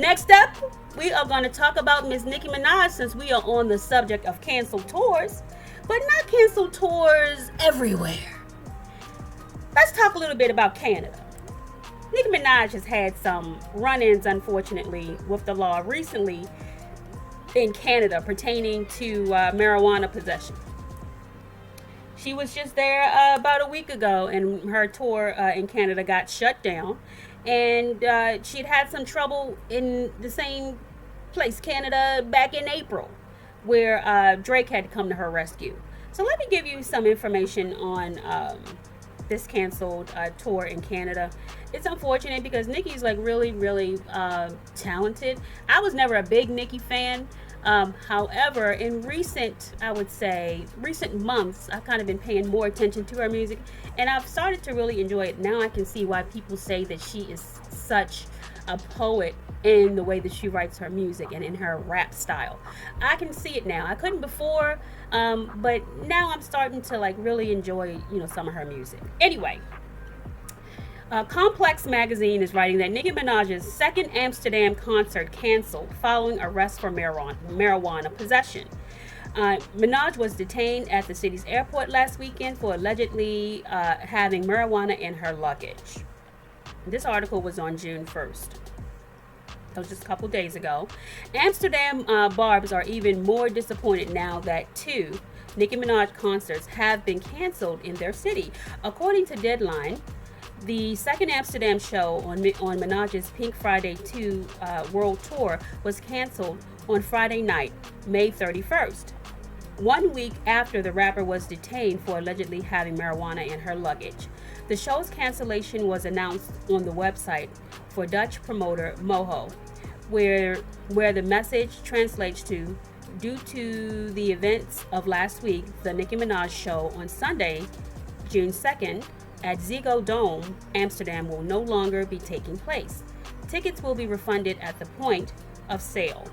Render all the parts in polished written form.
Next up, we are going to talk about Miss Nicki Minaj since we are on the subject of canceled tours, but not canceled tours everywhere. Let's talk a little bit about Canada. Nicki Minaj has had some run ins, unfortunately, with the law recently in Canada pertaining to marijuana possession. She was just there about a week ago, and her tour in Canada got shut down. And she'd had some trouble in the same place, Canada, back in April, where Drake had come to her rescue. So let me give you some information on this canceled tour in Canada. It's unfortunate because Nicki's like really, really talented. I was never a big Nicki fan. However, in I would say, recent months, I've kind of been paying more attention to her music, and I've started to really enjoy it. Now I can see why people say that she is such a poet in the way that she writes her music and in her rap style. I can see it now. I couldn't before, but now I'm starting to like really enjoy, some of her music. Anyway, Complex magazine is writing that Nicki Minaj's second Amsterdam concert canceled following arrest for marijuana possession. Minaj was detained at the city's airport last weekend for allegedly having marijuana in her luggage. This article was on June 1st. That was just a couple days ago. Amsterdam barbs are even more disappointed now that two Nicki Minaj concerts have been canceled in their city. According to Deadline, the second Amsterdam show on Minaj's Pink Friday 2 World Tour was canceled on Friday night, May 31st, 1 week after the rapper was detained for allegedly having marijuana in her luggage. The show's cancellation was announced on the website for Dutch promoter Moho, where the message translates to, due to the events of last week, the Nicki Minaj show on Sunday, June 2nd, at Ziggo Dome, Amsterdam will no longer be taking place. Tickets will be refunded at the point of sale.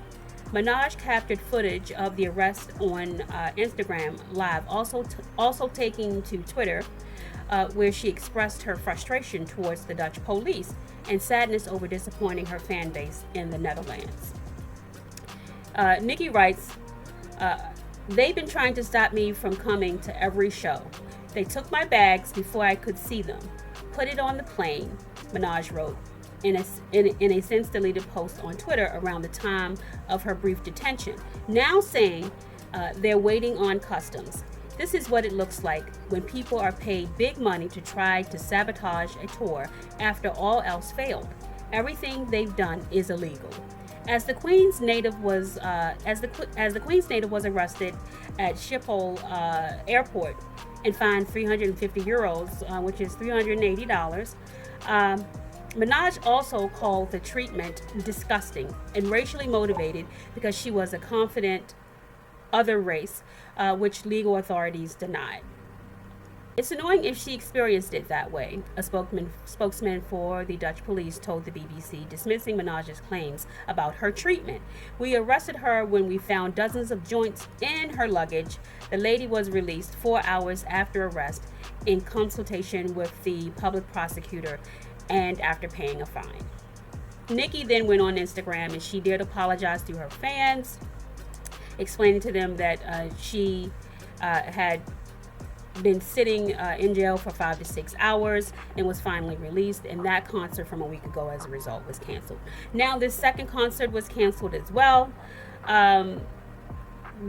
Minaj captured footage of the arrest on Instagram Live, also taking to Twitter, where she expressed her frustration towards the Dutch police and sadness over disappointing her fan base in the Netherlands. Nicki writes, they've been trying to stop me from coming to every show. They took my bags before I could see them. Put it on the plane, Minaj wrote in a since deleted post on Twitter around the time of her brief detention, now saying they're waiting on customs. This is what it looks like when people are paid big money to try to sabotage a tour after all else failed. Everything they've done is illegal. As the Queen's native was arrested at Schiphol Airport and fined 350 euros, which is $380. Minaj also called the treatment disgusting and racially motivated because she was a confident other race, which legal authorities denied. It's annoying if she experienced it that way, a spokesman for the Dutch police told the BBC, dismissing Minaj's claims about her treatment. We arrested her when we found dozens of joints in her luggage. The lady was released 4 hours after arrest in consultation with the public prosecutor and after paying a fine. Nicki then went on Instagram and she dared apologize to her fans, explaining to them that she had been sitting in jail for 5 to 6 hours and was finally released, and that concert from a week ago as a result was canceled. Now this second concert was canceled as well,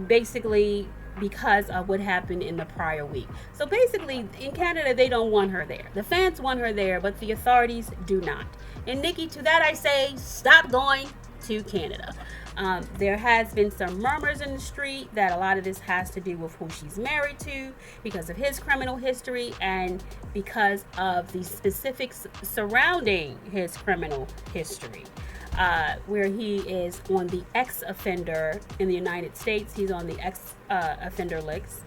basically because of what happened in the prior week. So basically in Canada they don't want her there. The fans want her there, but the authorities do not. And Nicki, to that I say, stop going to Canada. There has been some murmurs in the street that a lot of this has to do with who she's married to, because of his criminal history and because of the specifics surrounding his criminal history, where he is on the ex-offender in the United States. He's on the ex-offender list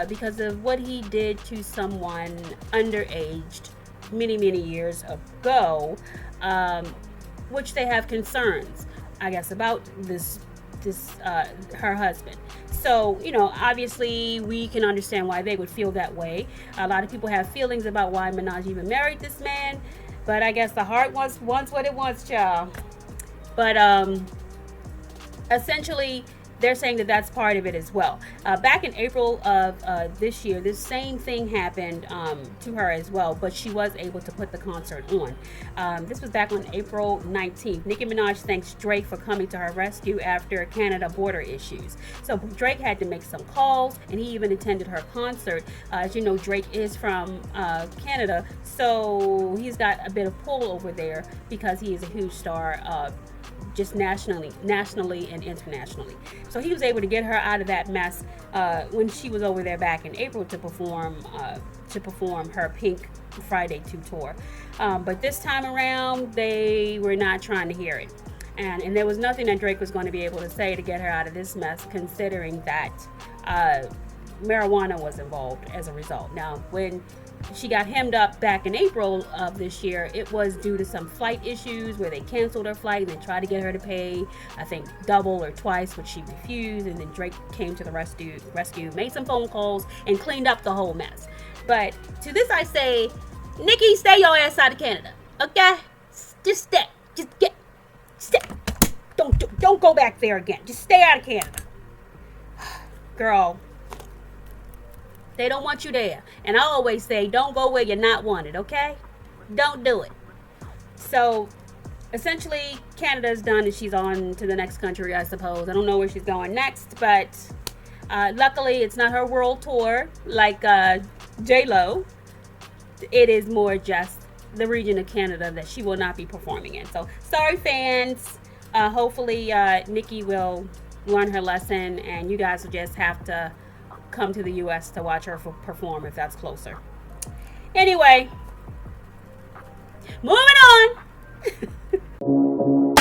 because of what he did to someone underaged many years ago, which they have concerns, I guess, about this her husband. So, obviously we can understand why they would feel that way. A lot of people have feelings about why Minaj even married this man. But I guess the heart wants what it wants, child. But essentially, they're saying that that's part of it as well. Back in April of this year, this same thing happened to her as well, but she was able to put the concert on. This was back on April 19th. Nicki Minaj thanks Drake for coming to her rescue after Canada border issues. So Drake had to make some calls, and he even attended her concert. As you know, Drake is from Canada, so he's got a bit of pull over there because he is a huge star. Just nationally and internationally. So he was able to get her out of that mess when she was over there back in April to perform her Pink Friday 2 tour. But this time around, they were not trying to hear it. And there was nothing that Drake was going to be able to say to get her out of this mess, considering that marijuana was involved as a result. Now, when she got hemmed up back in April of this year, it was due to some flight issues where they canceled her flight and they tried to get her to pay, I think, double or twice, which she refused. And then Drake came to the rescue, made some phone calls, and cleaned up the whole mess. But to this I say, Nicki, stay your ass out of Canada, okay? Just stay. Stay. Don't go back there again. Just stay out of Canada. Girl, they don't want you there. And I always say, don't go where you're not wanted, okay? Don't do it. So, essentially, Canada's done and she's on to the next country, I suppose. I don't know where she's going next, but luckily it's not her world tour like J-Lo. It is more just the region of Canada that she will not be performing in. So, sorry, fans. Hopefully, Nicki will learn her lesson and you guys will just have to come to the U.S. to watch her perform if that's closer. Anyway, moving on.